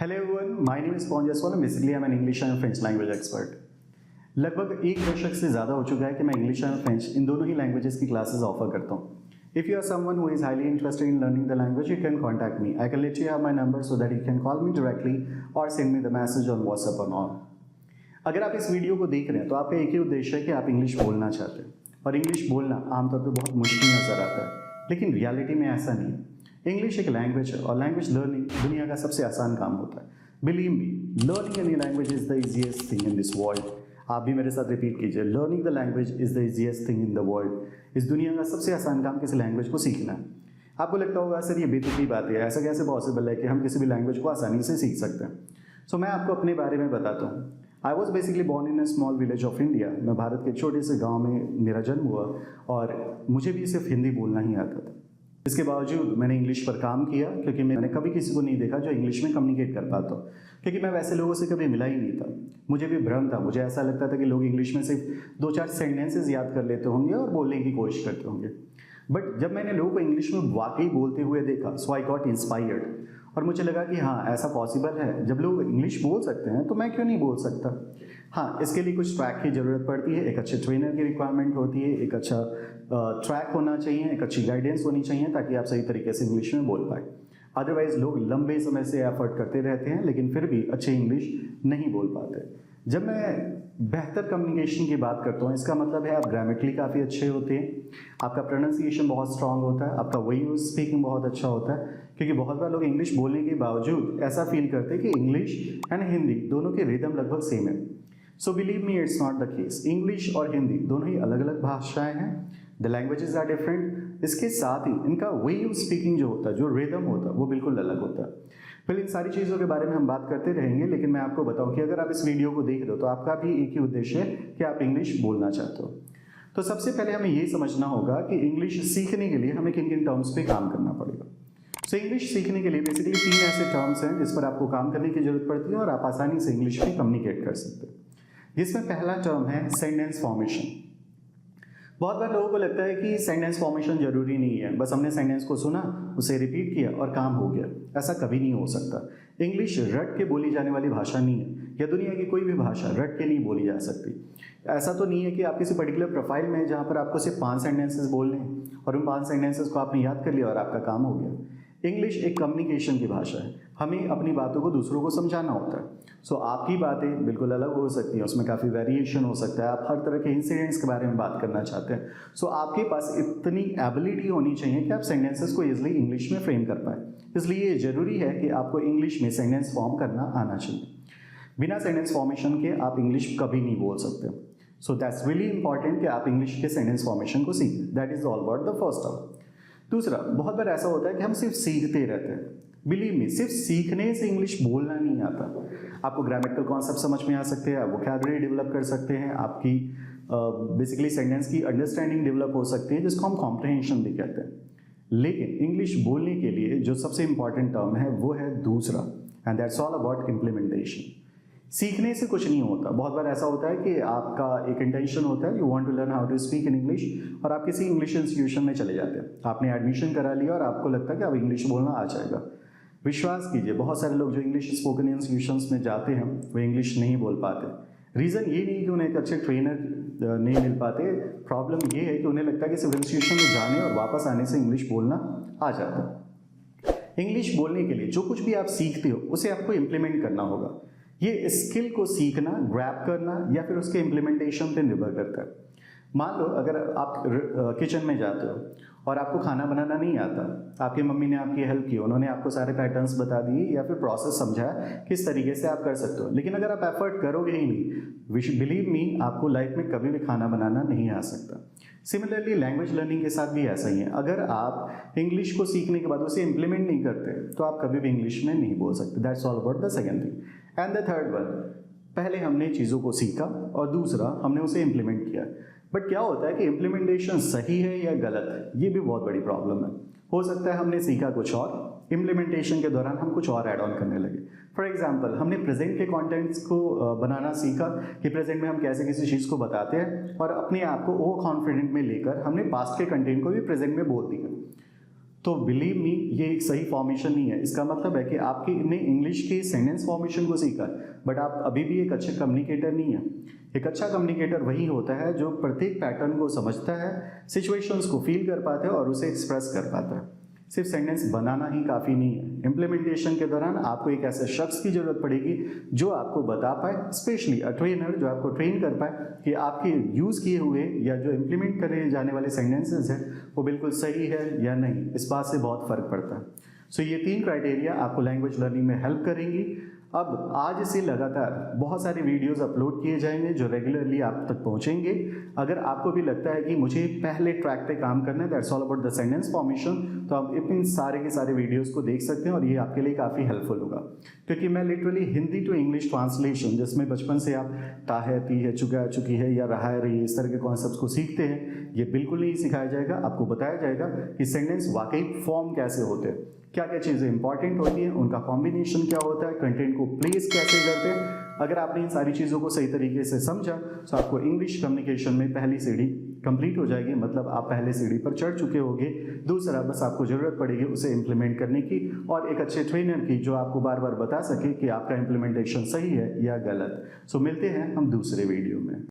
Hello everyone, my name is Pawan Jaiswal and basically I'm an English and French language expert. लगभग एक दशक से ज़्यादा हो चुका है कि मैं इंग्लिश और फ्रेंच इन दोनों ही लैंग्वेजेस की क्लासेस ऑफर करता हूँ. If you are someone who is highly interested in learning the language, you can contact me. I can let you have my number so that you can call me directly or send me the message on WhatsApp or all. अगर आप इस video को देख रहे हैं तो आपका एक ही उद्देश्य है कि आप इंग्लिश बोलना चाहते हैं और इंग्लिश बोलना आमतौर पर बहुत मुश्किल नज़र आता है, लेकिन रियलिटी में ऐसा नहीं है. इंग्लिश एक लैंग्वेज है और लैंग्वेज लर्निंग दुनिया का सबसे आसान काम होता है. Believe me, learning any language is the easiest thing in this world. आप भी मेरे साथ रिपीट कीजिए, learning the language is the easiest thing in the world. इस दुनिया का सबसे आसान काम किसी लैंग्वेज को सीखना है. आपको लगता होगा सर ये बेतुकी बात है, ऐसा कैसे पॉसिबल है कि हम किसी भी लैंग्वेज को आसानी से सीख सकते हैं. सो मैं आपको अपने बारे में बताता हूँ. I was basically born in a small village of India. मैं भारत के एक छोटे से गाँव में मेरा जन्म हुआ और मुझे भी सिर्फ हिंदी बोलना ही आता था. इसके बावजूद मैंने इंग्लिश पर काम किया क्योंकि मैंने कभी किसी को नहीं देखा जो इंग्लिश में कम्युनिकेट कर पाता हो, क्योंकि मैं वैसे लोगों से कभी मिला ही नहीं था. मुझे भी भ्रम था, मुझे ऐसा लगता था कि लोग इंग्लिश में सिर्फ 2-4 सेंटेंसेस याद कर लेते होंगे और बोलने की कोशिश करते होंगे. बट जब मैंने लोगों को इंग्लिश में वाकई बोलते हुए देखा, सो आई गॉट इंस्पायर्ड और मुझे लगा कि हाँ ऐसा पॉसिबल है. जब लोग इंग्लिश बोल सकते हैं तो मैं क्यों नहीं बोल सकता. हाँ, इसके लिए कुछ ट्रैक की ज़रूरत पड़ती है, एक अच्छे ट्रेनर की रिक्वायरमेंट होती है, एक अच्छा ट्रैक होना चाहिए, एक अच्छी गाइडेंस होनी चाहिए ताकि आप सही तरीके से इंग्लिश में बोल पाए. अदरवाइज लोग लंबे समय से एफर्ट करते रहते हैं लेकिन फिर भी अच्छे इंग्लिश नहीं बोल पाते. जब मैं बेहतर कम्युनिकेशन की बात करता हूँ, इसका मतलब है आप ग्रामेटिकली काफ़ी अच्छे होते हैं, आपका प्रोनाउंसिएशन बहुत स्ट्रांग होता है, आपका वे ऑफ स्पीकिंग बहुत अच्छा होता है. क्योंकि बहुत बार लोग इंग्लिश बोलने के बावजूद ऐसा फील करते हैं कि इंग्लिश एंड हिंदी दोनों के रिदम लगभग सेम है. So believe me, it's not the case. English और हिंदी दोनों ही अलग अलग भाषाएं हैं. The languages are different. इसके साथ ही इनका वे ऑफ स्पीकिंग जो होता है, जो रिदम होता है, वो बिल्कुल अलग होता है. फिर इन सारी चीज़ों के बारे में हम बात करते रहेंगे, लेकिन मैं आपको बताऊं कि अगर आप इस वीडियो को देख रहे हो तो आपका भी एक ही उद्देश्य है कि आप इंग्लिश बोलना चाहते हो. तो सबसे पहले हमें ये समझना होगा कि इंग्लिश सीखने के लिए हमें किन किन टर्म्स पे काम करना पड़ेगा. सो इंग्लिश सीखने के लिए बेसिकली 3 ऐसे टर्म्स हैं जिस पर आपको काम करने की जरूरत पड़ती है और आप आसानी से इंग्लिश में कम्युनिकेट कर सकते हैं. जिसमें पहला टर्म है सेंटेंस फॉर्मेशन. बहुत बार लोगों को लगता है कि सेंटेंस फॉर्मेशन जरूरी नहीं है, बस हमने सेंटेंस को सुना, उसे रिपीट किया और काम हो गया. ऐसा कभी नहीं हो सकता. इंग्लिश रट के बोली जाने वाली भाषा नहीं है, या दुनिया की कोई भी भाषा रट के नहीं बोली जा सकती. ऐसा तो नहीं है कि आप किसी पर्टिकुलर प्रोफाइल में जहाँ पर आपको सिर्फ 5 सेंटेंसेस बोलने हैं और उन 5 सेंटेंसेस को आपने याद कर लिया और आपका काम हो गया. इंग्लिश एक कम्युनिकेशन की भाषा है. हमें अपनी बातों को दूसरों को समझाना होता है. सो आपकी बातें बिल्कुल अलग हो सकती हैं, उसमें काफ़ी वेरिएशन हो सकता है. आप हर तरह के इंसिडेंट्स के बारे में बात करना चाहते हैं. सो आपके पास इतनी एबिलिटी होनी चाहिए कि आप सेंटेंसेस को ईजिली इंग्लिश में फ्रेम कर पाए. इसलिए ये ज़रूरी है कि आपको इंग्लिश में सेंटेंस फॉर्म करना आना चाहिए. बिना सेंटेंस फॉर्मेशन के आप इंग्लिश कभी नहीं बोल सकते. सो दैट्स रियली इंपॉर्टेंट कि आप इंग्लिश के सेंटेंस फॉर्मेशन को सीखें. That is all about the first term. दूसरा, बहुत बार ऐसा होता है कि हम सिर्फ सीखते रहते हैं. बिलीव मी, सिर्फ सीखने से इंग्लिश बोलना नहीं आता. आपको ग्रामेटिकल कॉन्सेप्ट समझ में आ सकते हैं, आप वोकैबुलरी डेवलप कर सकते हैं, आपकी बेसिकली सेंटेंस की अंडरस्टैंडिंग डेवलप हो सकती है, जिसको हम कॉम्प्रहेंशन भी कहते हैं. लेकिन इंग्लिश बोलने के लिए जो सबसे इंपॉर्टेंट टर्म है वो है दूसरा, and that's all about implementation. सीखने से कुछ नहीं होता. बहुत बार ऐसा होता है कि आपका एक इंटेंशन होता है, you want to learn how to speak in English, और आप किसी इंग्लिश इंस्टीट्यूशन में चले जाते हैं. आपने एडमिशन करा लिया और आपको लगता है कि अब इंग्लिश बोलना आ जाएगा. विश्वास कीजिए, बहुत सारे लोग जो इंग्लिश स्पोकन इंस्टीट्यूशंस में जाते हैं वो इंग्लिश नहीं बोल पाते. रीज़न ये नहीं कि उन्हें एक अच्छे ट्रेनर नहीं मिल पाते. प्रॉब्लम ये है कि उन्हें लगता है कि सिर्फ इंस्टीट्यूशन में जाने और वापस आने से इंग्लिश बोलना आ जाता है. इंग्लिश बोलने के लिए जो कुछ भी आप सीखते हो उसे आपको इम्प्लीमेंट करना होगा. ये स्किल को सीखना, ग्रैब करना या फिर उसके इम्प्लीमेंटेशन पे निर्भर करता है. मान लो अगर आप किचन में जाते हो और आपको खाना बनाना नहीं आता, आपकी मम्मी ने आपकी हेल्प की, उन्होंने आपको सारे पैटर्न्स बता दिए या फिर प्रोसेस समझाया किस तरीके से आप कर सकते हो, लेकिन अगर आप एफर्ट करोगे ही नहीं, बिलीव मी, आपको लाइफ में कभी भी खाना बनाना नहीं आ सकता. सिमिलरली लैंग्वेज लर्निंग के साथ भी ऐसा ही है. अगर आप इंग्लिश को सीखने के बाद उसे इम्प्लीमेंट नहीं करते तो आप कभी भी इंग्लिश में नहीं बोल सकते. That's all about the second thing. And the third one, पहले हमने चीज़ों को सीखा और दूसरा हमने उसे इम्प्लीमेंट किया. बट क्या होता है कि इम्प्लीमेंटेशन सही है या गलत है, ये भी बहुत बड़ी प्रॉब्लम है. हो सकता है हमने सीखा कुछ और, इम्प्लीमेंटेशन के दौरान हम कुछ और ऐड ऑन करने लगे. फॉर एग्जाम्पल, हमने प्रेजेंट के कॉन्टेंट्स को बनाना सीखा कि प्रेजेंट में हम कैसे किसी चीज़ को बताते हैं, और अपने आप को ओवर कॉन्फिडेंट में लेकर हमने पास्ट के कंटेंट को भी प्रेजेंट में बोल दिया. तो बिलीव मी ये एक सही फॉर्मेशन नहीं है। इसका मतलब है कि आपने इंग्लिश के सेंटेंस फॉर्मेशन को सीखा बट आप अभी भी एक अच्छे कम्युनिकेटर नहीं है। एक अच्छा कम्युनिकेटर वही होता है जो प्रत्येक पैटर्न को समझता है, सिचुएशंस को फील कर पाता है और उसे एक्सप्रेस कर पाता है। सिर्फ सेंटेंस बनाना ही काफ़ी नहीं है। इम्प्लीमेंटेशन के दौरान आपको एक ऐसे शख्स की ज़रूरत पड़ेगी जो आपको बता पाए, स्पेशली अ ट्रेनर जो आपको ट्रेन कर पाए कि आपके यूज़ किए हुए या जो इम्प्लीमेंट करे जाने वाले सेंटेंसेस हैं वो बिल्कुल सही है या नहीं। इस बात से बहुत फ़र्क पड़ता है। सो ये 3 क्राइटेरिया आपको लैंग्वेज लर्निंग में हेल्प करेंगी। अब आज से लगातार बहुत सारे वीडियोस अपलोड किए जाएंगे जो रेगुलरली आप तक पहुंचेंगे। अगर आपको भी लगता है कि मुझे पहले ट्रैक पे काम करना है, that's all about the sentence formation, तो आप इन सारे के सारे वीडियोस को देख सकते हैं और ये आपके लिए काफ़ी हेल्पफुल होगा। क्योंकि मैं literally Hindi to English translation, जिसमें बचपन से आप ता है, पी है, चुका है, चुकी है या रहा है, रही है, इस तरह के कॉन्सेप्ट को सीखते हैं, ये बिल्कुल नहीं सिखाया जाएगा। आपको बताया जाएगा कि सेंटेंस वाकई फॉर्म कैसे होते हैं, क्या क्या चीज़ें इंपॉर्टेंट होती हैं, उनका कॉम्बिनेशन क्या होता है, कंटेंट को प्लेस कैसे करते हैं। अगर आपने इन सारी चीज़ों को सही तरीके से समझा तो आपको इंग्लिश कम्युनिकेशन में पहली सीढ़ी कंप्लीट हो जाएगी, मतलब आप पहले सीढ़ी पर चढ़ चुके होंगे। दूसरा बस आपको ज़रूरत पड़ेगी उसे इम्प्लीमेंट करने की और एक अच्छे ट्रेनर की जो आपको बार बार बता सके कि आपका इम्प्लीमेंटेशन सही है या गलत। सो मिलते हैं हम दूसरे वीडियो में।